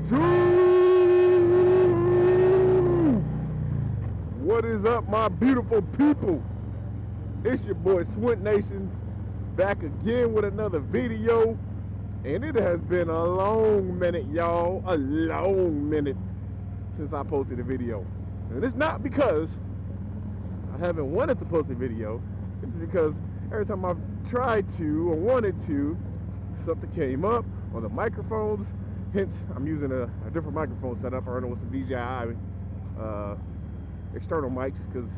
YouTube! What is up, my beautiful people? It's your boy Swint Nation back again with another video, and it has been a long minute, y'all. A long minute since I posted a video, and it's not because I haven't wanted to post a video. It's because every time I've tried to or wanted to, something came up on the microphones. Hence, I'm using a different microphone setup. I don't know, with some DJI external mics, because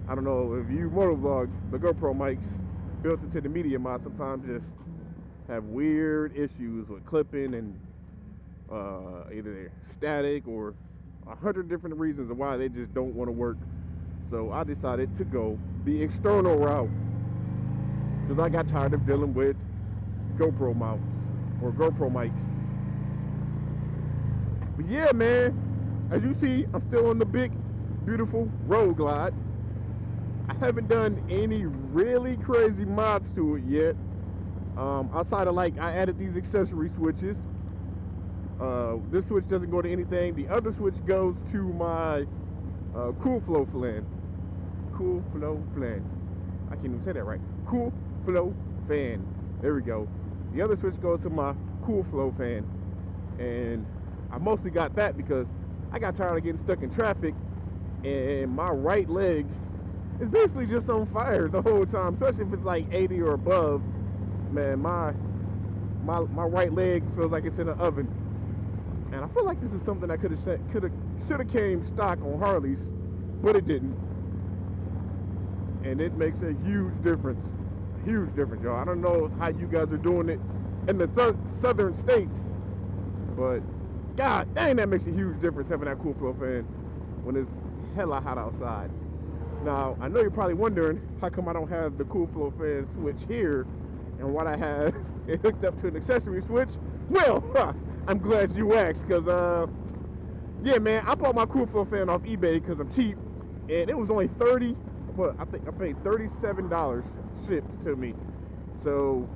I don't know if you motovlog, the GoPro mics built into the media mod sometimes just have weird issues with clipping and either static or 100 different reasons of why they just don't want to work. So I decided to go the external route because I got tired of dealing with GoPro mounts or GoPro mics. But yeah, man, as you see, I'm still on the big, beautiful Road Glide. I haven't done any really crazy mods to it yet. Outside of, like, I added these accessory switches. This switch doesn't go to anything. The other switch goes to my Cool Flow fan. Cool Flow fan. I can't even say that right. Cool Flow fan. There we go. The other switch goes to my Cool Flow fan. And I mostly got that because I got tired of getting stuck in traffic, and my right leg is basically just on fire the whole time, especially if it's like 80 or above. Man, my right leg feels like it's in an oven. And I feel like this is something that should have came stock on Harleys, but it didn't. And it makes a huge difference. A huge difference, y'all. I don't know how you guys are doing it in the southern states, but god dang, that makes a huge difference having that Cool Flow fan when it's hella hot outside. Now, I know you're probably wondering how come I don't have the Cool Flow fan switch here and what I have it hooked up to an accessory switch. Well, I'm glad you asked, because yeah, man, I bought my Cool Flow fan off eBay because I'm cheap, and it was only I think I paid $37 shipped to me. So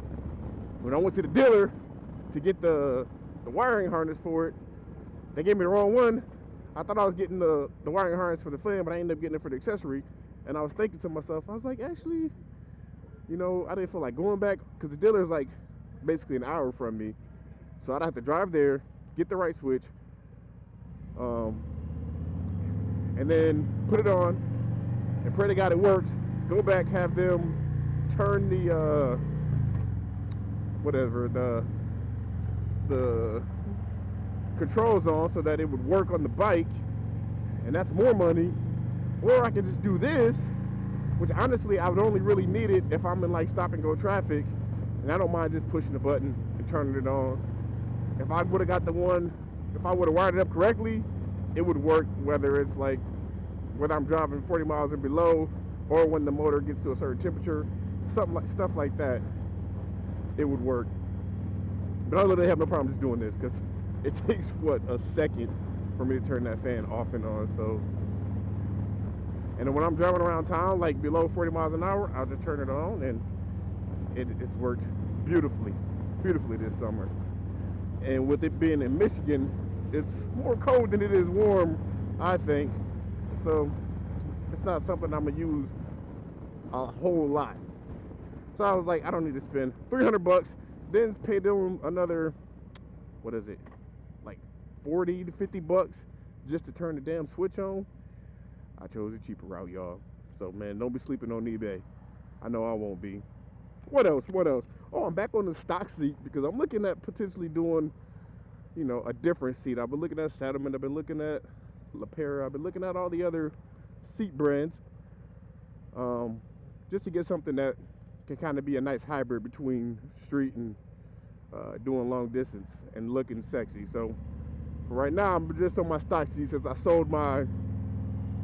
when I went to the dealer to get the wiring harness for it, they gave me the wrong one. I thought I was getting the wiring harness for the fan, but I ended up getting it for the accessory. And I was thinking to myself, I was like, actually, you know, I didn't feel like going back, because the dealer is like basically an hour from me. So I'd have to drive there, get the right switch, and then put it on and pray to God it works. Go back, have them turn the the controls on so that it would work on the bike, and that's more money. Or I could just do this, which honestly I would only really need it if I'm in like stop and go traffic, and I don't mind just pushing the button and turning it on. If I would have got the one, if I would have wired it up correctly, it would work whether it's like whether I'm driving 40 miles and below, or when the motor gets to a certain temperature, stuff like that, it would work. But I literally have no problem just doing this, because it takes, what, a second for me to turn that fan off and on. So, and then when I'm driving around town, like below 40 miles an hour, I'll just turn it on, and it's worked beautifully this summer. And with it being in Michigan, it's more cold than it is warm, I think. So it's not something I'm gonna use a whole lot. So I was like, I don't need to spend $300, then pay them another, what is it, like 40 to 50 bucks just to turn the damn switch on. I chose a cheaper route, y'all. So man, don't be sleeping on eBay. I know I won't be. What else? Oh, I'm back on the stock seat because I'm looking at potentially doing, you know, a different seat. I've been looking at Saddlemen, I've been looking at LaPera, I've been looking at all the other seat brands, just to get something that can kind of be a nice hybrid between street and doing long distance and looking sexy. So for right now, I'm just on my stock seat since I sold my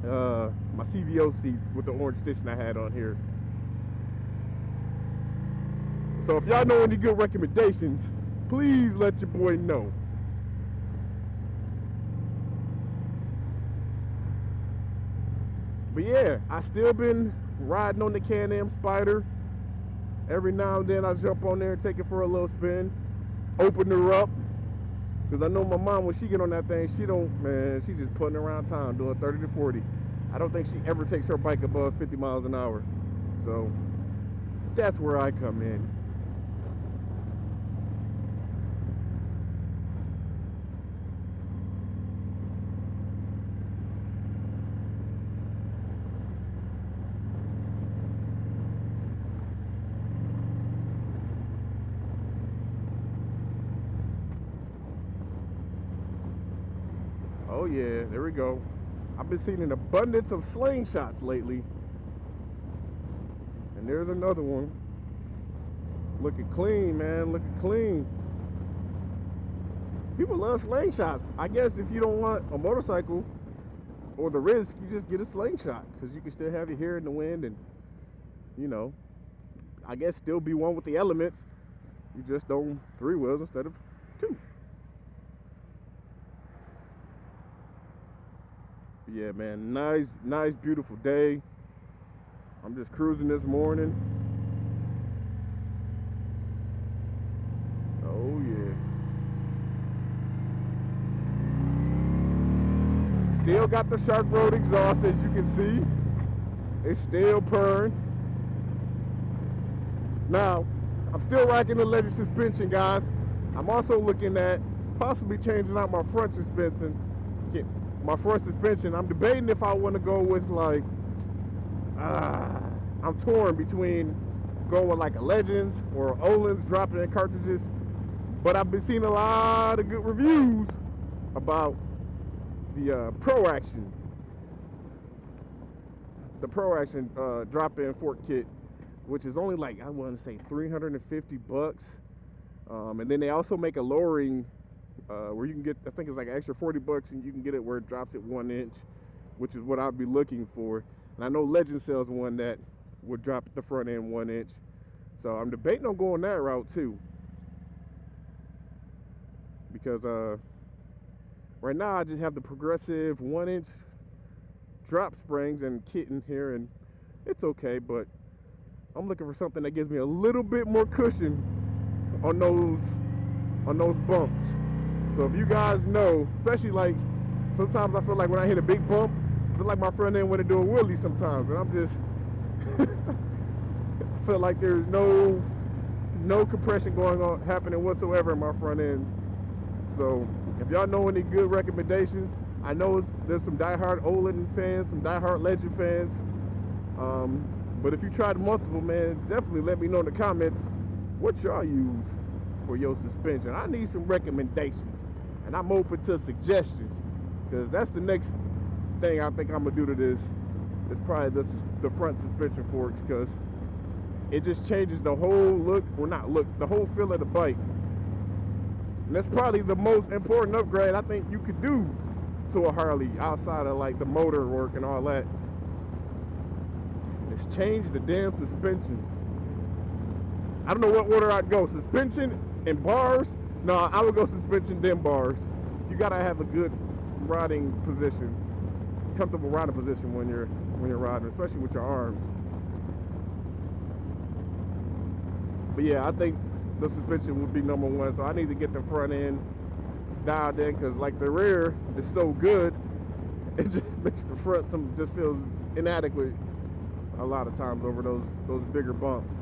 my CVO seat with the orange stitching I had on here. So if y'all know any good recommendations, please let your boy know. But yeah, I still been riding on the Can-Am Spyder. Every now and then I jump on there and take it for a little spin, open her up, Because I know my mom, when she get on that thing, she just putting around town doing 30 to 40. I don't think she ever takes her bike above 50 miles an hour. So that's where I come in. Oh yeah, there we go. I've been seeing an abundance of slingshots lately. And there's another one. Looking clean, man, looking clean. People love slingshots. I guess if you don't want a motorcycle or the risk, you just get a slingshot, because you can still have your hair in the wind and, you know, I guess still be one with the elements. You just don't 3 wheels instead of 2. Yeah, man, nice, beautiful day. I'm just cruising this morning. Oh yeah. Still got the Shark Road exhaust, as you can see. It's still purring. Now, I'm still rocking the Legend suspension, guys. I'm also looking at possibly changing out my front suspension. I'm debating if I want to go with like, I'm torn between going with like a Legends or Öhlins, dropping in cartridges. But I've been seeing a lot of good reviews about the Pro Action. The Pro Action drop-in fork kit, which is only like, I want to say $350. And then they also make a lowering where you can get, I think it's like an extra $40, and you can get it where it drops it 1 inch, which is what I'd be looking for. And I know Legend sells one that would drop at the front end 1 inch. So I'm debating on going that route too. Because right now I just have the Progressive 1 inch drop springs and kit in here, and it's okay, but I'm looking for something that gives me a little bit more cushion on those bumps. So if you guys know, especially like sometimes I feel like when I hit a big bump, I feel like my front end want to do a wheelie sometimes, and I'm just I feel like there's no compression happening whatsoever in my front end. So if y'all know any good recommendations, I know there's some diehard Öhlins fans, some diehard Legend fans. But if you tried multiple, man, definitely let me know in the comments what y'all use for your suspension. I need some recommendations, and I'm open to suggestions, because that's the next thing I think I'm gonna do to this. Is probably the front suspension forks, because it just changes the whole look, or not look, the whole feel of the bike. And that's probably the most important upgrade I think you could do to a Harley, outside of like the motor work and all that. It's change the damn suspension. I don't know what order I'd go. Suspension and bars? No, I would go suspension then bars. You gotta have a good riding position, comfortable riding position when you're riding, especially with your arms. But yeah, I think the suspension would be number one. So I need to get the front end dialed in, because like the rear is so good, it just makes the front just feels inadequate a lot of times over those bigger bumps.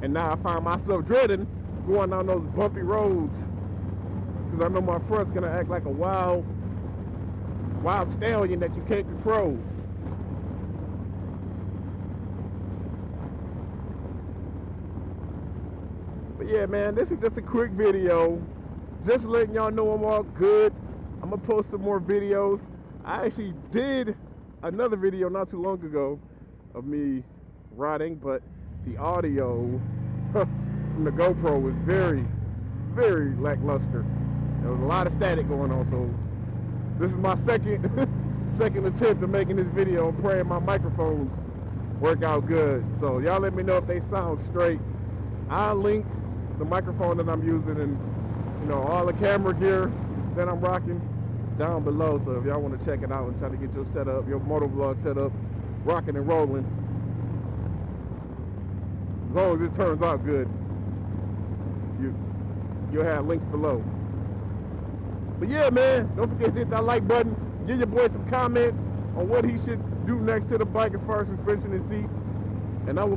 And now I find myself dreading going down those bumpy roads, because I know my front's gonna act like a wild stallion that you can't control. But yeah, man, this is just a quick video, just letting y'all know I'm all good. I'm gonna post some more videos. I actually did another video not too long ago of me riding, but the audio from the GoPro was very, very lackluster. There was a lot of static going on, so this is my second attempt at making this video. I'm praying my microphones work out good. So y'all let me know if they sound straight. I'll link the microphone that I'm using and, you know, all the camera gear that I'm rocking down below. So if y'all want to check it out and try to get your setup, your motovlog setup, rocking and rolling, as long as this turns out good, you'll have links below. But yeah, man, don't forget to hit that like button. Give your boy some comments on what he should do next to the bike as far as suspension and seats. And I will